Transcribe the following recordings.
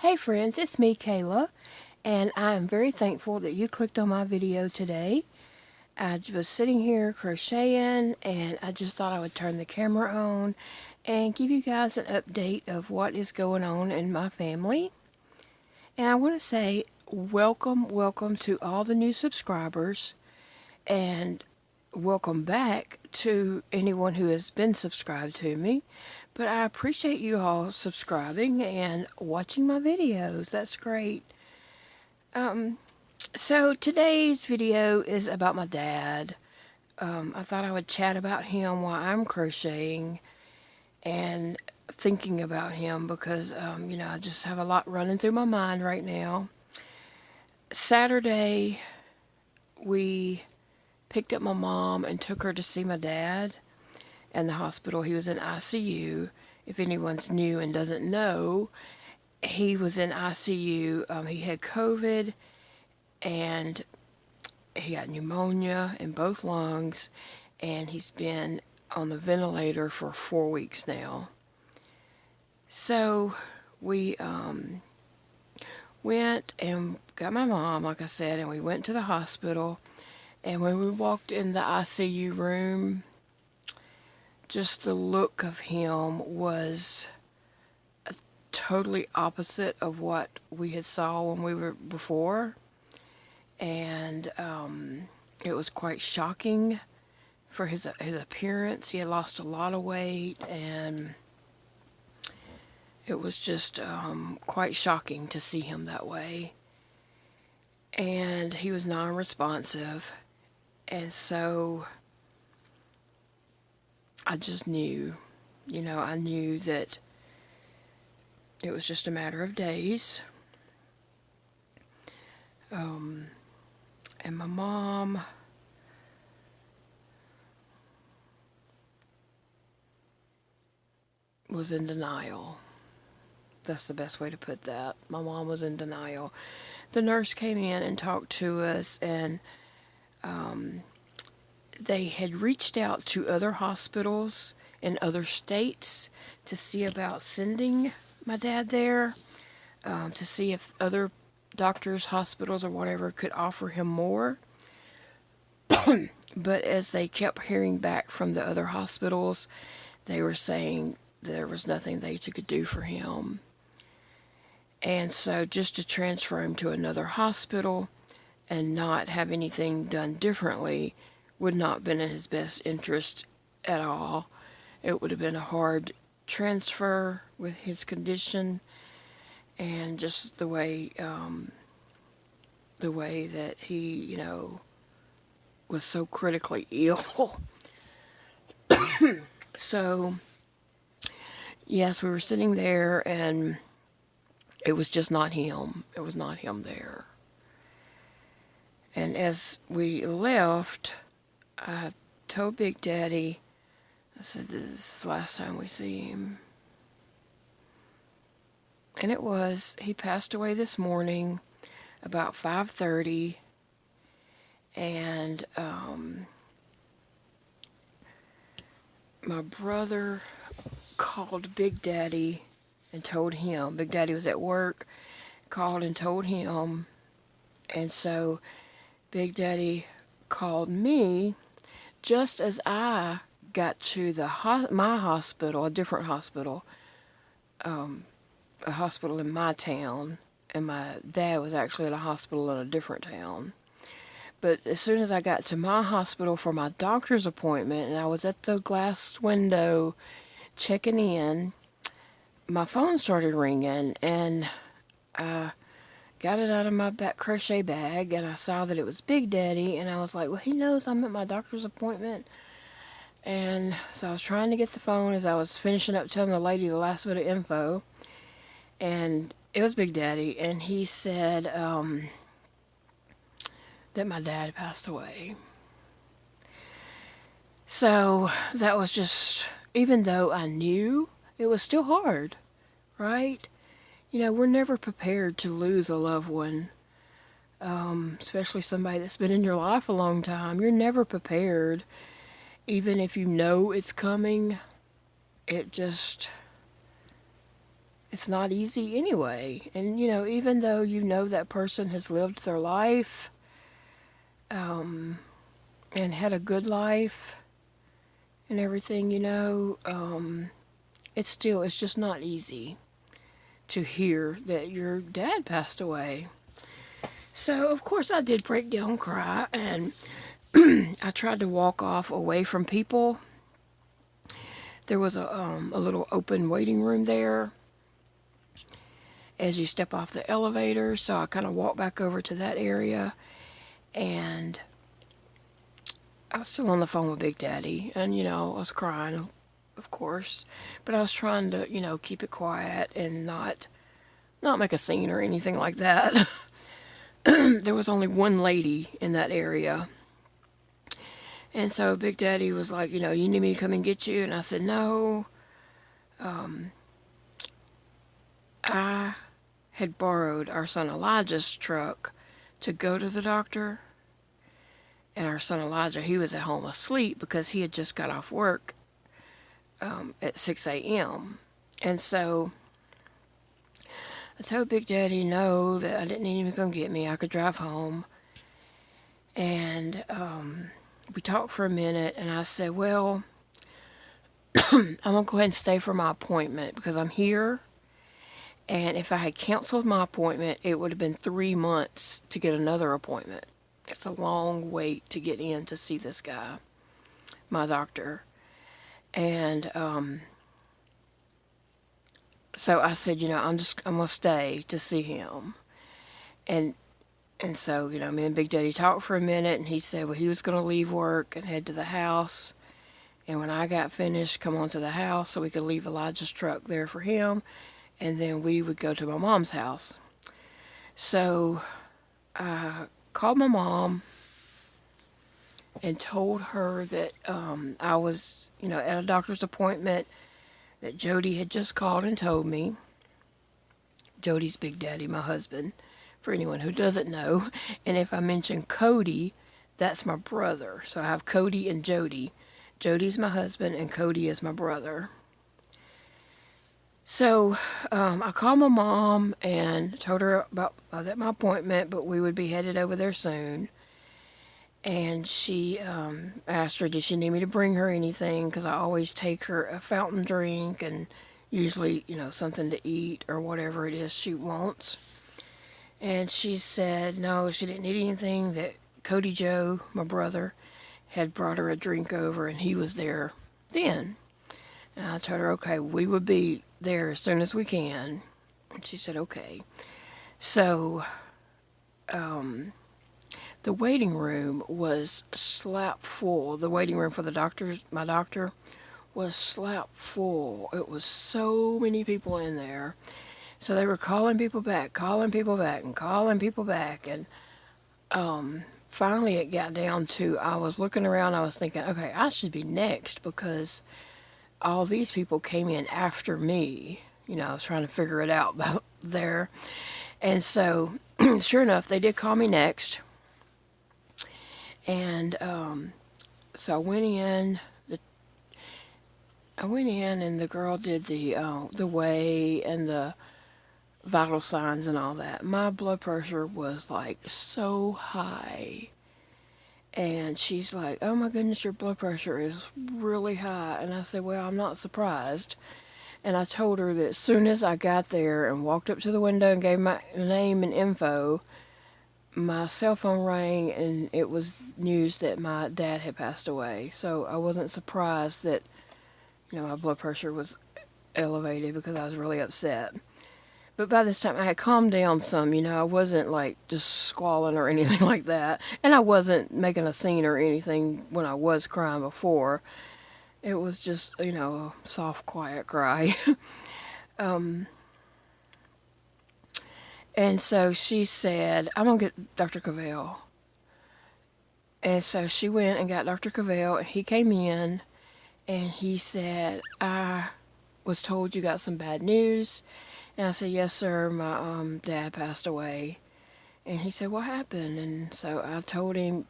Hey friends, it's me, Kayla, and I am very thankful that you clicked on my video today. I was sitting here crocheting, and I just thought I would turn the camera on and give you guys an update of what is going on in my family. And I want to say welcome to all the new subscribers, and welcome back to anyone who has been subscribed to me. But I appreciate you all subscribing and watching my videos. That's great. So today's video is about my dad. I thought I would chat about him while I'm crocheting and thinking about him because, I just have a lot running through my mind right now. Saturday, we picked up my mom and took her to see my dad in the hospital. He was in ICU. If anyone's new and doesn't know, he was in ICU. He had COVID and he got pneumonia in both lungs, and he's been on the ventilator for 4 weeks now. So we went and got my mom, like I said, and we went to the hospital. And when we walked in the ICU room, just the look of him was totally opposite of what we had saw when we were before. And it was quite shocking for his appearance. He had lost a lot of weight, and it was just quite shocking to see him that way. And he was non-responsive, and so I just knew, I knew that it was just a matter of days. And my mom was in denial. That's the best way to put that. My mom was in denial. The nurse came in and talked to us, and they had reached out to other hospitals in other states to see about sending my dad there, to see if other doctors, hospitals, or whatever could offer him more. But as they kept hearing back from the other hospitals, they were saying there was nothing they could do for him. And so just to transfer him to another hospital and not have anything done differently would not have been in his best interest at all. It would have been a hard transfer with his condition and just the way that he, was so critically ill. So, yes, we were sitting there, and it was just not him. It was not him there. And as we left, I told Big Daddy, I said, this is the last time we see him. And it was. He passed away this morning about 5:30. And my brother called Big Daddy and told him. Big Daddy was at work, called and told him. And so Big Daddy called me just as I got to my hospital, a different hospital, a hospital in my town, and my dad was actually at a hospital in a different town. But as soon as I got to my hospital for my doctor's appointment, and I was at the glass window checking in, my phone started ringing, and I got it out of my back crochet bag, and I saw that it was Big Daddy, and I was like, well, he knows I'm at my doctor's appointment. And so I was trying to get the phone as I was finishing up telling the lady the last bit of info, and it was Big Daddy, and he said that my dad passed away. So that was just, even though I knew, it was still hard, right? We're never prepared to lose a loved one, especially somebody that's been in your life a long time. You're never prepared, even if you know it's coming. It just, it's not easy anyway. And, even though that person has lived their life, and had a good life and everything, it's just not easy to hear that your dad passed away. So, of course, I did break down and cry, and I tried to walk off away from people. There was a little open waiting room there as you step off the elevator, so I kind of walked back over to that area, and I was still on the phone with Big Daddy, and, I was crying, of course, but I was trying to, keep it quiet and not make a scene or anything like that. There was only one lady in that area. And so Big Daddy was like, you need me to come and get you? And I said, no. I had borrowed our son Elijah's truck to go to the doctor. And our son Elijah, he was at home asleep because he had just got off work at 6 a.m. And so I told Big Daddy no, that I didn't need him to come get me. I could drive home. And we talked for a minute, and I said, well, I'm going to go ahead and stay for my appointment because I'm here. And if I had canceled my appointment, it would have been 3 months to get another appointment. It's a long wait to get in to see this guy, my doctor. And so I said, I'm going to stay to see him. And so, me and Big Daddy talked for a minute, and he said, well, he was going to leave work and head to the house. And when I got finished, come on to the house so we could leave Elijah's truck there for him. And then we would go to my mom's house. So I called my mom and told her that I was, at a doctor's appointment, that Jody had just called and told me. Jody's Big Daddy, my husband, for anyone who doesn't know. And if I mention Cody, that's my brother. So I have Cody and Jody. Jody's my husband and Cody is my brother. So I called my mom and told her about I was at my appointment, but we would be headed over there soon. And she asked her, did she need me to bring her anything? Because I always take her a fountain drink and usually, something to eat or whatever it is she wants. And she said no, she didn't need anything, that Cody Joe, my brother, had brought her a drink over and he was there then. And I told her, okay, we would be there as soon as we can. And she said, okay. So the waiting room was slap full. The waiting room for my doctor, was slap full. It was so many people in there. So they were calling people back, and finally it got down to, I was looking around, I was thinking, okay, I should be next because all these people came in after me. I was trying to figure it out about there. And so, sure enough, they did call me next. And so I went in, and the girl did the weigh and the vital signs and all that. My blood pressure was like so high. And she's like, oh my goodness, your blood pressure is really high. And I said, well, I'm not surprised. And I told her that as soon as I got there and walked up to the window and gave my name and info, my cell phone rang and it was news that my dad had passed away. So I wasn't surprised that, my blood pressure was elevated because I was really upset. But by this time I had calmed down some, I wasn't like just squalling or anything like that. And I wasn't making a scene or anything when I was crying before. It was just, a soft, quiet cry. And so she said, I'm going to get Dr. Cavell. And so she went and got Dr. Cavell, and he came in, and he said, I was told you got some bad news. And I said, yes, sir, my dad passed away. And he said, what happened? And so I told him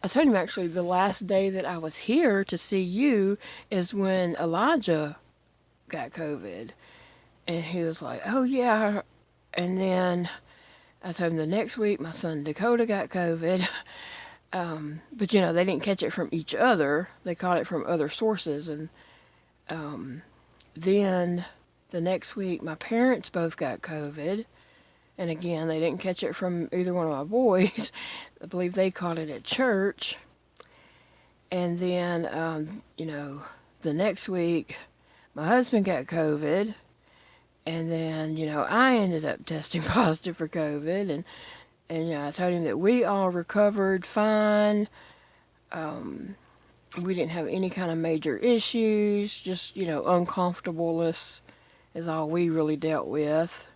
actually the last day that I was here to see you is when Elijah got COVID. And he was like, oh yeah. And then I told him the next week my son Dakota got COVID. But you know, they didn't catch it from each other. They caught it from other sources. And then the next week my parents both got COVID. And again, they didn't catch it from either one of my boys. I believe they caught it at church. And then, you know, the next week my husband got COVID. And then, you know, I ended up testing positive for COVID. And you know, I told him that we all recovered fine. We didn't have any kind of major issues. Just, you know, uncomfortableness is all we really dealt with.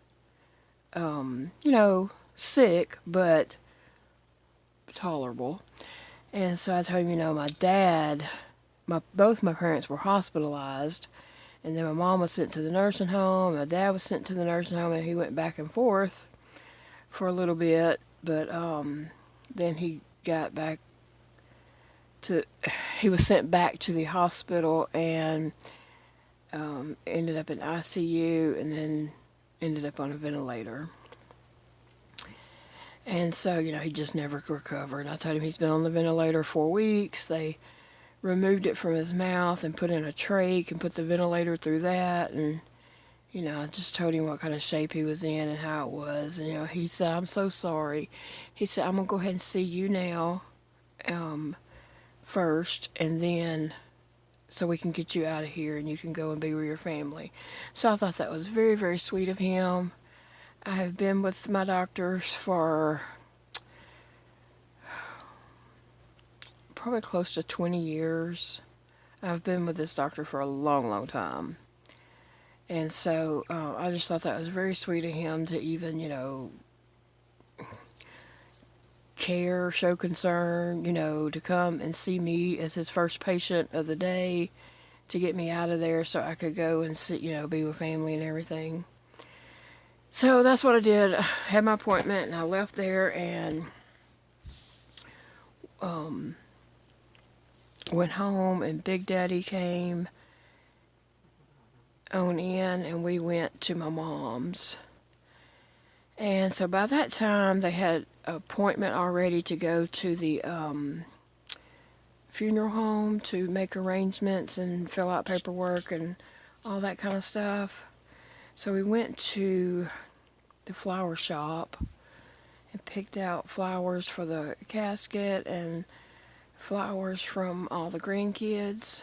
You know, sick, but tolerable. And so I told him, you know, my dad, both my parents were hospitalized. And then my mom was sent to the nursing home. My dad was sent to the nursing home, and he went back and forth for a little bit. But then he got back he was sent back to the hospital and ended up in ICU and then ended up on a ventilator. And so, you know, he just never recovered. I told him he's been on the ventilator 4 weeks. They removed it from his mouth and put in a trach and put the ventilator through that. And, you know, I just told him what kind of shape he was in and how it was. And, you know, he said, I'm so sorry. He said, I'm going to go ahead and see you now first, and then so we can get you out of here and you can go and be with your family. So I thought that was very, very sweet of him. I have been with my doctors for probably close to 20 years. I've been with this doctor for a long, long time. And so I just thought that was very sweet of him to even, you know, care, show concern, you know, to come and see me as his first patient of the day to get me out of there so I could go and sit, you know, be with family and everything. So that's what I did. I had my appointment and I left there and went home, and Big Daddy came on in and we went to my mom's. And so by that time they had an appointment already to go to the funeral home to make arrangements and fill out paperwork and all that kind of stuff. So we went to the flower shop and picked out flowers for the casket and flowers from all the grandkids.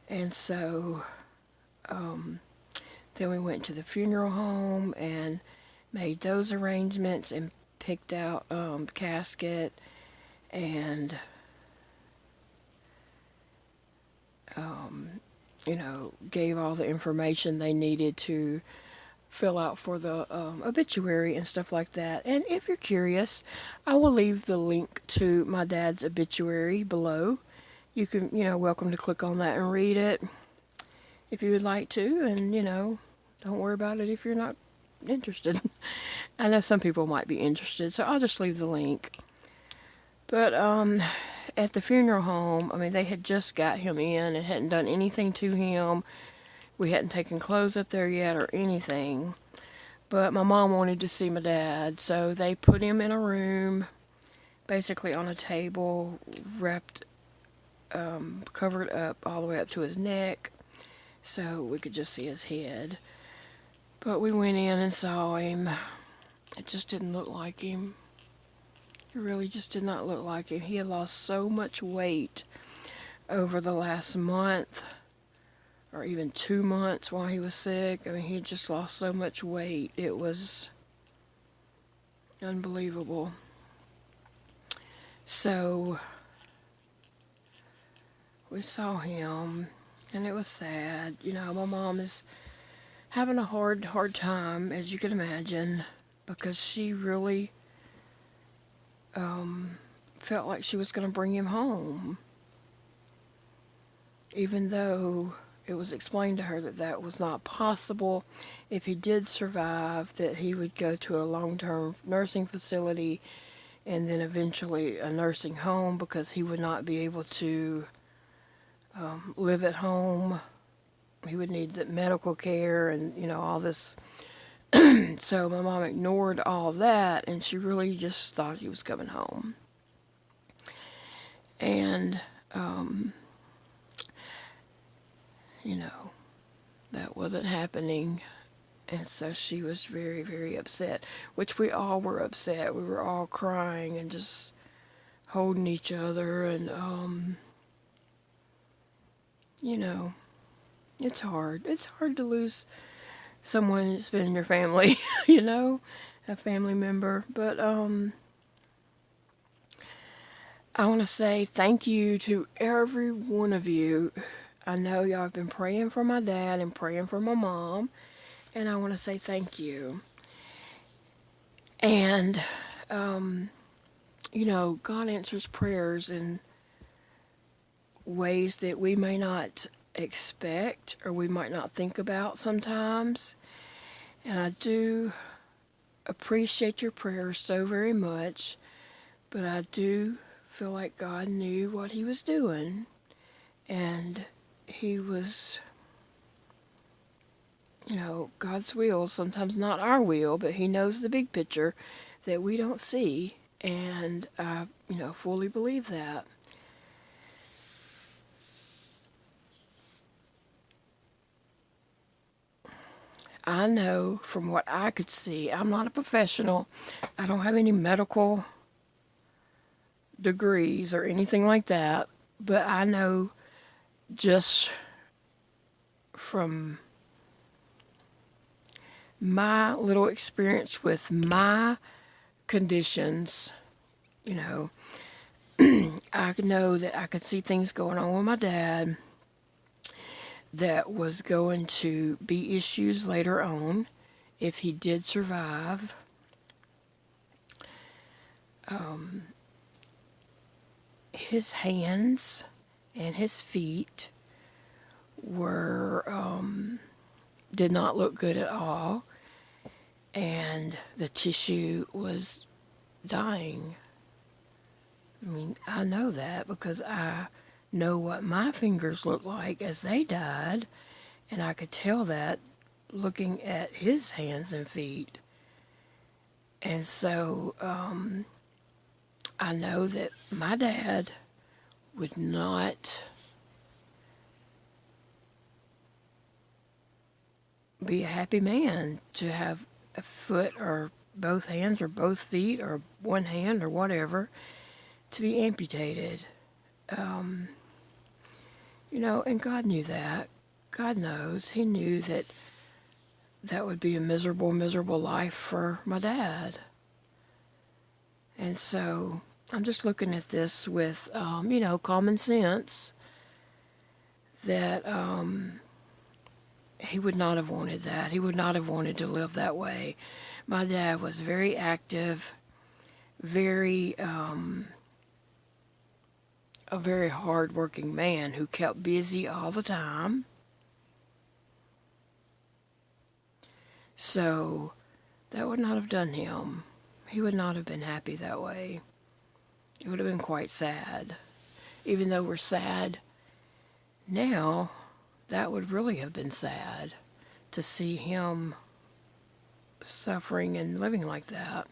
And so then we went to the funeral home and made those arrangements and picked out the casket and you know, gave all the information they needed to fill out for the obituary and stuff like that. And if you're curious, I will leave the link to my dad's obituary below. You can, you know, welcome to click on that and read it if you would like to. And, you know, don't worry about it if you're not interested. I know some people might be interested, so I'll just leave the link. But at the funeral home, I mean, they had just got him in and hadn't done anything to him. We hadn't taken clothes up there yet or anything. But my mom wanted to see my dad, so they put him in a room, basically on a table, wrapped, covered up all the way up to his neck, so we could just see his head. But we went in and saw him. It just didn't look like him. It really just did not look like him. He had lost so much weight over the last month, or even 2 months while he was sick. I mean, he had just lost so much weight. It was unbelievable. So we saw him, and it was sad. You know, my mom is having a hard time, as you can imagine, because she really felt like she was going to bring him home, even though it was explained to her that that was not possible. If he did survive, that he would go to a long-term nursing facility and then eventually a nursing home, because he would not be able to live at home. he would need the medical care and, all this. So my mom ignored all that, and she really just thought he was coming home. And, that wasn't happening. And so she was very, very upset, which we all were upset. We were all crying and just holding each other. And, it's hard. It's hard to lose someone that's been in your family, a family member. But I want to say thank you to every one of you. I know y'all have been praying for my dad and praying for my mom, and I want to say thank you. And, God answers prayers in ways that we may not expect or we might not think about sometimes. And I do appreciate your prayers so very much, but I do feel like God knew what he was doing, and he was, God's will, sometimes not our will, but he knows the big picture that we don't see, and I, fully believe that. I know from what I could see, I'm not a professional. I don't have any medical degrees or anything like that, but I know just from my little experience with my conditions, I know that I could see things going on with my dad that was going to be issues later on if he did survive. His hands and his feet were did not look good at all, and the tissue was dying. I mean, I know that because I know what my fingers looked like as they died, and I could tell that looking at his hands and feet. And so I know that my dad would not be a happy man to have a foot or both hands or both feet or one hand or whatever to be amputated. And God knew that. God knows. He knew that that would be a miserable, miserable life for my dad. And so I'm just looking at this with, common sense that he would not have wanted that. He would not have wanted to live that way. My dad was very active, very, a very hard-working man who kept busy all the time. So that would not have done him. He would not have been happy that way. It would have been quite sad. Even though we're sad now, that would really have been sad to see him suffering and living like that.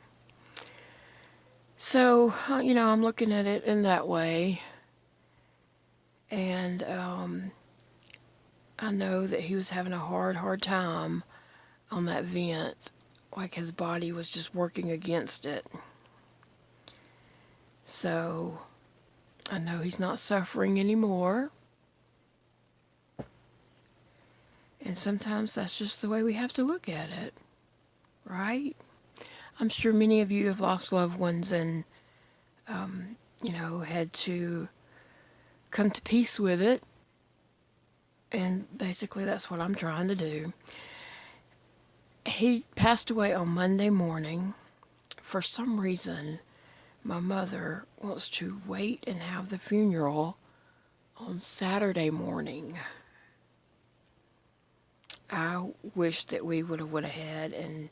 So, I'm looking at it in that way. And I know that he was having a hard time on that vent, like his body was just working against it. So I know he's not suffering anymore. And sometimes that's just the way we have to look at it, right? I'm sure many of you have lost loved ones and, had to come to peace with it. And basically that's what I'm trying to do. He passed away on Monday morning. For some reason, my mother wants to wait and have the funeral on Saturday morning. I wish that we would have went ahead and,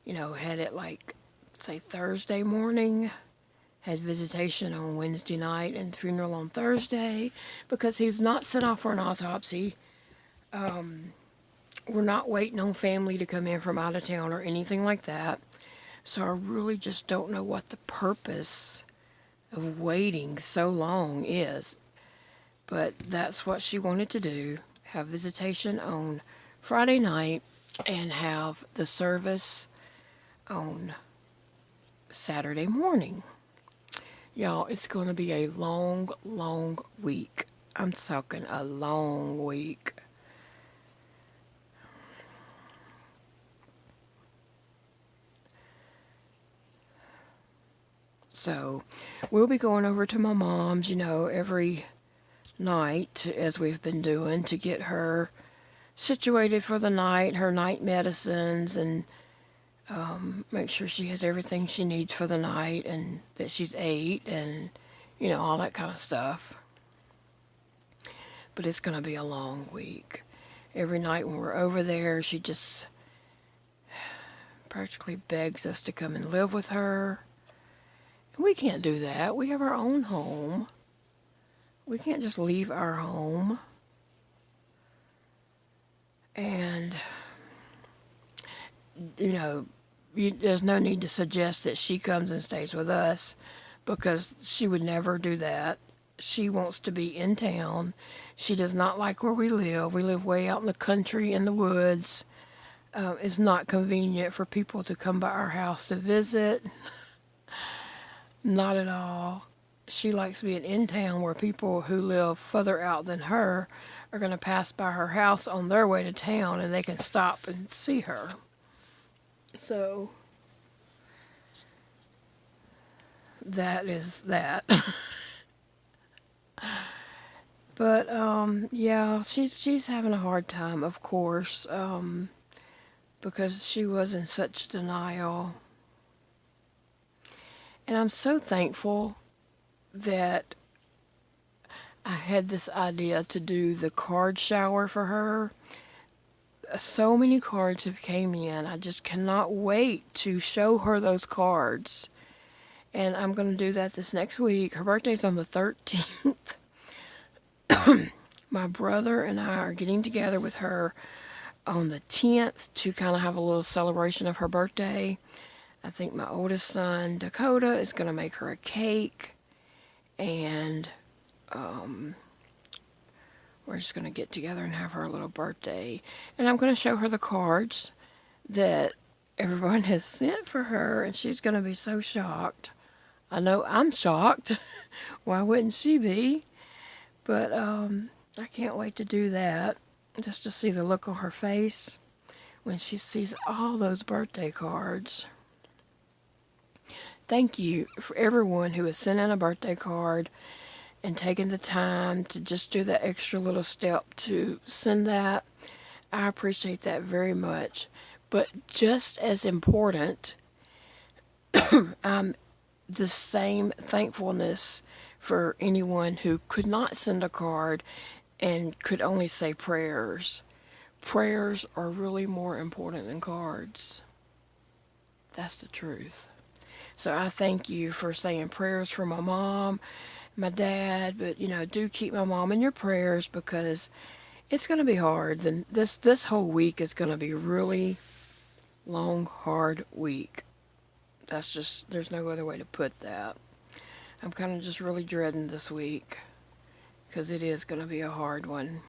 had it say Thursday morning, had visitation on Wednesday night and funeral on Thursday, because he was not sent off for an autopsy We're not waiting on family to come in from out of town or anything like that. So I really just don't know what the purpose of waiting so long is. But that's what she wanted to do, have visitation on Friday night and have the service on Saturday morning. Y'all, it's going to be a long, long week. I'm talking a long week. So we'll be going over to my mom's, every night as we've been doing to get her situated for the night, her night medicines, and make sure she has everything she needs for the night and that she's ate and, all that kind of stuff. But it's going to be a long week. Every night when we're over there, she just practically begs us to come and live with her. And we can't do that. We have our own home. We can't just leave our home. And, there's no need to suggest that she comes and stays with us because she would never do that. She wants to be in town. She does not like where we live. We live way out in the country in the woods. It's not convenient for people to come by our house to visit. Not at all. She likes being in town where people who live further out than her are going to pass by her house on their way to town and they can stop and see her. So that is that. But yeah, she's having a hard time, of course, because she was in such denial. And I'm so thankful that I had this idea to do the card shower for her. So many cards have came in. I just cannot wait to show her those cards. And I'm going to do that this next week. Her birthday's on the 13th. My brother and I are getting together with her on the 10th to kind of have a little celebration of her birthday. I think my oldest son, Dakota, is going to make her a cake. And we're just going to get together and have her little birthday. And I'm going to show her the cards that everyone has sent for her. And she's going to be so shocked. I know I'm shocked. Why wouldn't she be? But I can't wait to do that. Just to see the look on her face when she sees all those birthday cards. Thank you for everyone who has sent in a birthday card and taken the time to just do that extra little step to send that. I appreciate that very much. But just as important, the same thankfulness for anyone who could not send a card and could only say prayers. Prayers are really more important than cards. That's the truth. So I thank you for saying prayers for my mom, my dad, but do keep my mom in your prayers because it's going to be hard. And this whole week is going to be really long, hard week. There's no other way to put that. I'm kind of just really dreading this week because it is going to be a hard one.